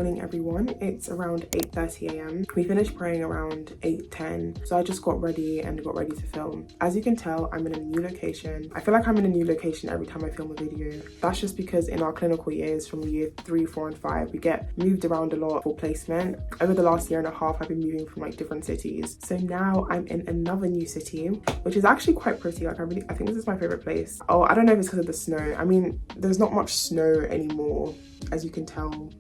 morning, everyone. It's around 8:30 a.m. We finished praying around 8:10, so I just got ready to film. As you can tell, I'm in a new location. I feel like I'm in a new location every time I film a video. That's just because in our clinical years from year 3, 4 and 5, we get moved around a lot for placement. Over the last year and a half, I've been moving from like different cities. So now I'm in another new city, which is actually quite pretty. Like I think this is my favorite place. Oh, I don't know if it's because of the snow. I mean, there's not much snow anymore, as you can tell,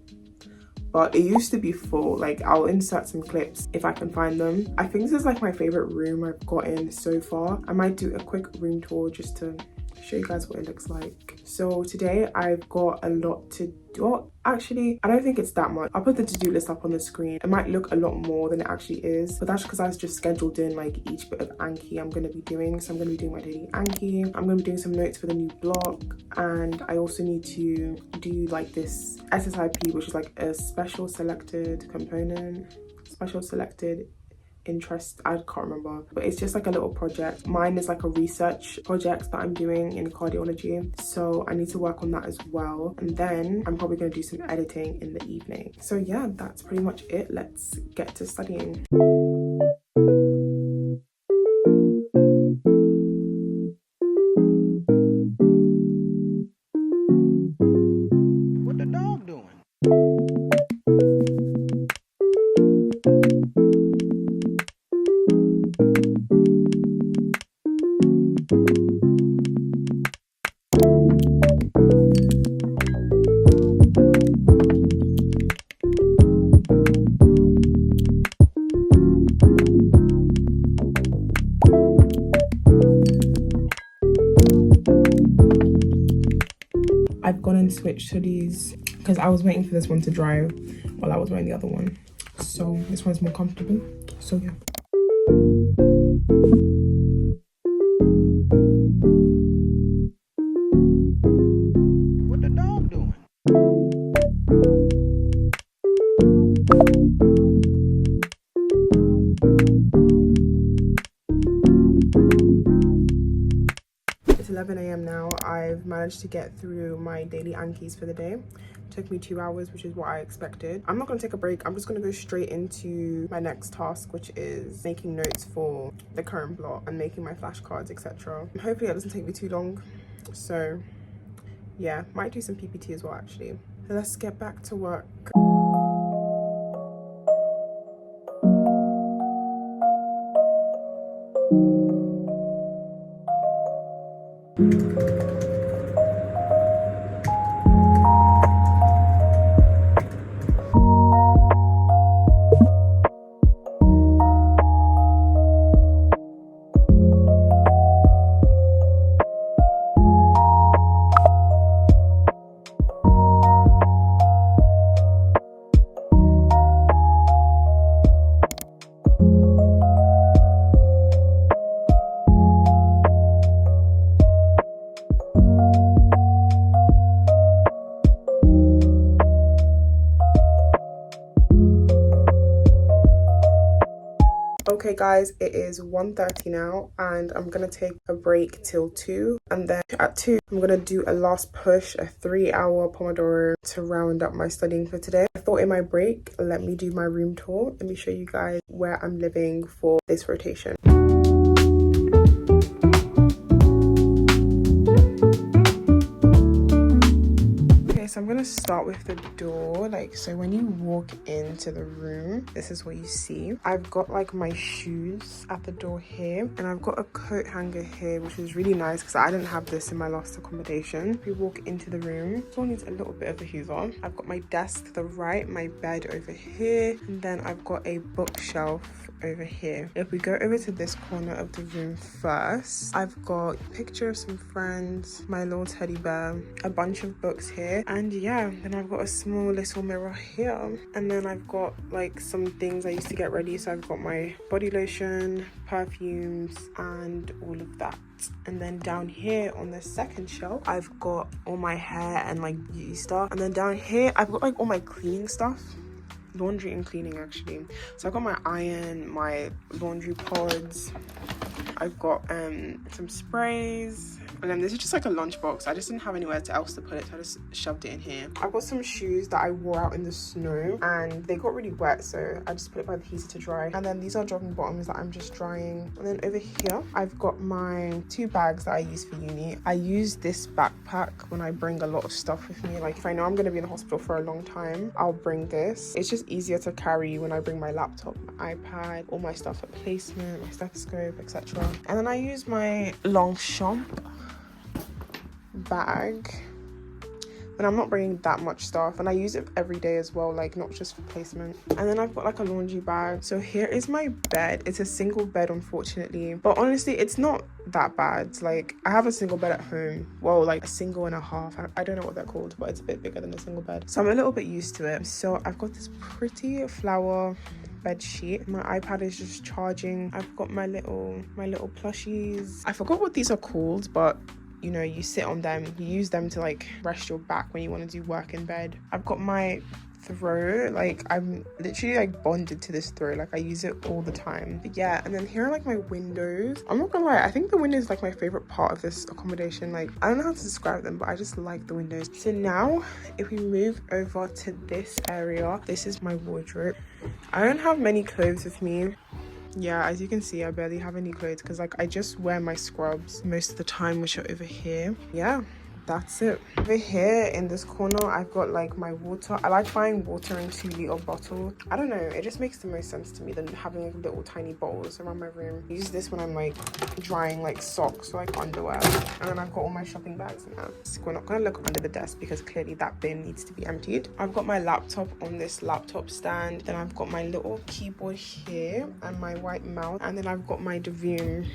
but it used to be full. Like, I'll insert some clips if I can find them. I think this is like my favorite room I've gotten so far. I might do a quick room tour just to show you guys what it looks like. So today I've got a lot to do. Well, actually, I don't think it's that much. I'll put the to-do list up on the screen. It might look a lot more than it actually is, but that's because I was just scheduled in like each bit of anki I'm going to be doing. So I'm going to be doing my daily anki. I'm going to be doing some notes for the new block, and I also need to do like this SSIP, which is like a special selected component, special selected interest. I can't remember, but it's just like a little project. Mine is like a research project that I'm doing in cardiology, so I need to work on that as well. And then I'm probably going to do some editing in the evening. So yeah, that's pretty much it. Let's get to studying. What the dog doing? I've gone and switched to these because I was waiting for this one to dry while I was wearing the other one. So this one's more comfortable. So yeah. What the dog doing? It's 11 a.m. now. I've managed to get through my daily ankis for the day. It took me 2 hours, which is what I expected. I'm not going to take a break. I'm just going to go straight into my next task, which is making notes for the current block and making my flashcards, etc. Hopefully that doesn't take me too long. So yeah, might do some PPT as well actually. So let's get back to work. Okay guys, it is 1:30 now and I'm gonna take a break till 2, and then at 2 I'm gonna do a last push, a 3-hour Pomodoro to round up my studying for today. I thought in my break, let me do my room tour. Let me show you guys where I'm living for this rotation. So I'm gonna start with the door. Like, so when you walk into the room, this is what you see. I've got like my shoes at the door here, and I've got a coat hanger here, which is really nice because I didn't have this in my last accommodation. We walk into the room, this one needs a little bit of a hoover. I've got my desk to the right, my bed over here, and then I've got a bookshelf over here. If we go over to this corner of the room first, I've got a picture of some friends, my little teddy bear, a bunch of books here, and yeah, then I've got a small little mirror here, and then I've got like some things I used to get ready. So I've got my body lotion, perfumes, and all of that. And then down here on the second shelf, I've got all my hair and like beauty stuff, and then down here I've got like all my cleaning stuff, laundry and cleaning actually. So I've got my iron, my laundry pods, I've got some sprays, And then this is just like a lunchbox. I just didn't have anywhere else to put it, so I just shoved it in here. I've got some shoes that I wore out in the snow and they got really wet, so I just put it by the heater to dry. And then these are jogging bottoms that I'm just drying. And then over here I've got my 2 bags that I use for uni. I use this backpack when I bring a lot of stuff with me. Like if I know I'm going to be in the hospital for a long time, I'll bring this. It's just easier to carry when I bring my laptop, my iPad, all my stuff at placement, my stethoscope, etc. And then I use my Longchamp bag when I'm not bringing that much stuff, and I use it every day as well, like not just for placement. And then I've got like a laundry bag. So here is my bed. It's a single bed, unfortunately, but honestly it's not that bad. Like I have a single bed at home, well, like a single and a half, I don't know what they're called, but it's a bit bigger than a single bed, so I'm a little bit used to it. So I've got this pretty flower bed sheet. My iPad is just charging. I've got my little plushies. I forgot what these are called, but you know, you sit on them, you use them to like rest your back when you want to do work in bed. I've got my throw, like I'm literally like bonded to this throw, like I use it all the time. But yeah, and then here are like my windows. I'm not gonna lie, I think the windows is like my favorite part of this accommodation. Like I don't know how to describe them, but I just like the windows. So now if we move over to this area, this is my wardrobe. I don't have many clothes with me. Yeah, as you can see, I barely have any clothes because like I just wear my scrubs most of the time, which are over here. Yeah, that's it. Over here in this corner I've got like my water. I like buying water in 2-liter bottles. I don't know, it just makes the most sense to me than having like little tiny bottles around my room. I use this when I'm like drying like socks or like underwear. And then I've got all my shopping bags in there. So we're not gonna look under the desk because clearly that bin needs to be emptied. I've got my laptop on this laptop stand. Then I've got my little keyboard here and my white mouse. And then I've got my Devune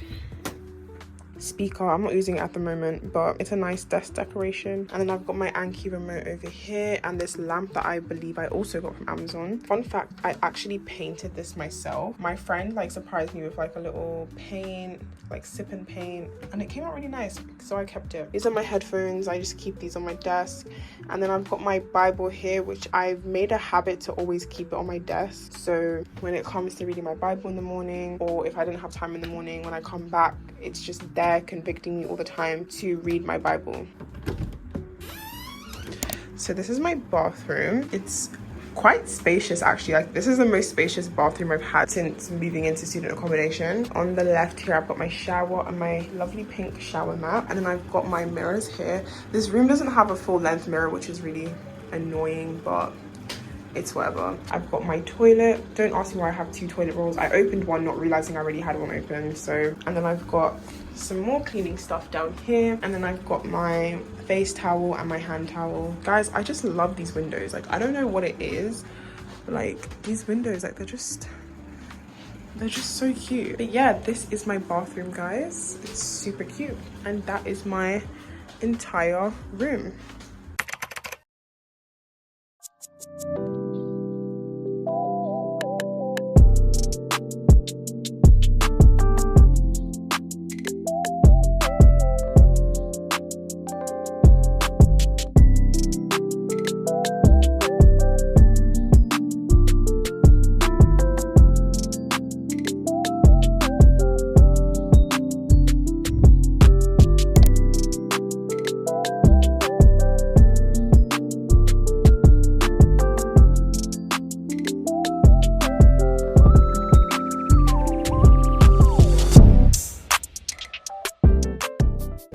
speaker. I'm not using it at the moment, but it's a nice desk decoration. And then I've got my Anki remote over here and this lamp that I believe I also got from Amazon. Fun fact, I actually painted this myself. My friend like surprised me with like a little paint, like sip and paint, and it came out really nice, so I kept it. These are my headphones. I just keep these on my desk. And then I've got my Bible here, which I've made a habit to always keep it on my desk, so when it comes to reading my Bible in the morning, or if I didn't have time in the morning, when I come back, it's just there convicting me all the time to read my Bible. So this is my bathroom. It's quite spacious actually. Like this is the most spacious bathroom I've had since moving into student accommodation. On the left here I've got my shower and my lovely pink shower mat, and then I've got my mirrors here. This room doesn't have a full length mirror, which is really annoying, but it's whatever. I've got my toilet. Don't ask me why I have 2 toilet rolls. I opened one not realizing I already had one open. So, and then I've got some more cleaning stuff down here, and then I've got my face towel and my hand towel. Guys, I just love these windows. Like I don't know what it is, but like these windows, like they're just so cute. But yeah, this is my bathroom, guys. It's super cute, and that is my entire room.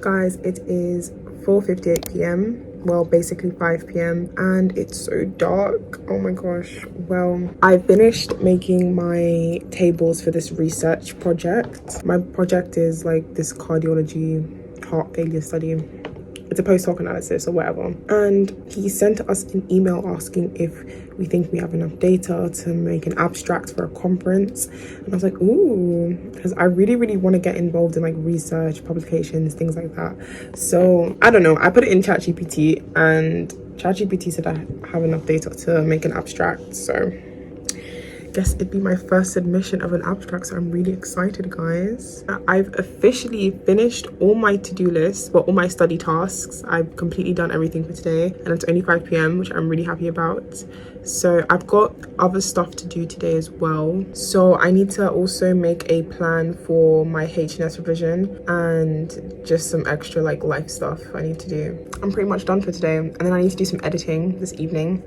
Guys, it is 4:58 p.m. well, basically 5 p.m. and it's so dark. Oh my gosh. Well, I finished making my tables for this research project. My project is like this cardiology heart failure study. It's a post hoc analysis or whatever. And he sent us an email asking if we think we have enough data to make an abstract for a conference. And I was like, ooh, because I really, really want to get involved in like research, publications, things like that. So I don't know. I put it in ChatGPT and ChatGPT said I have enough data to make an abstract. So guess it'd be my first submission of an abstract, so I'm really excited, guys. I've officially finished all my to-do lists, well, all my study tasks. I've completely done everything for today, and it's only 5 p.m, which I'm really happy about. So I've got other stuff to do today as well. So I need to also make a plan for my HNS revision and just some extra like life stuff I need to do. I'm pretty much done for today, and then I need to do some editing this evening.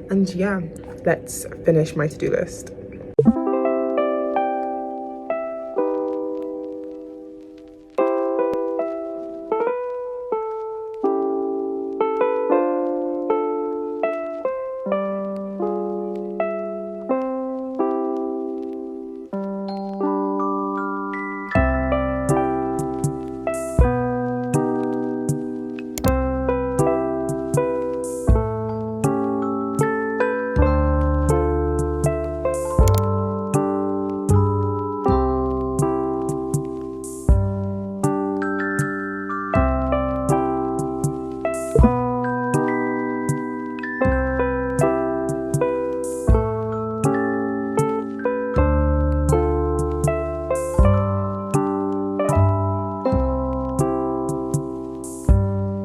And yeah, let's finish my to-do list.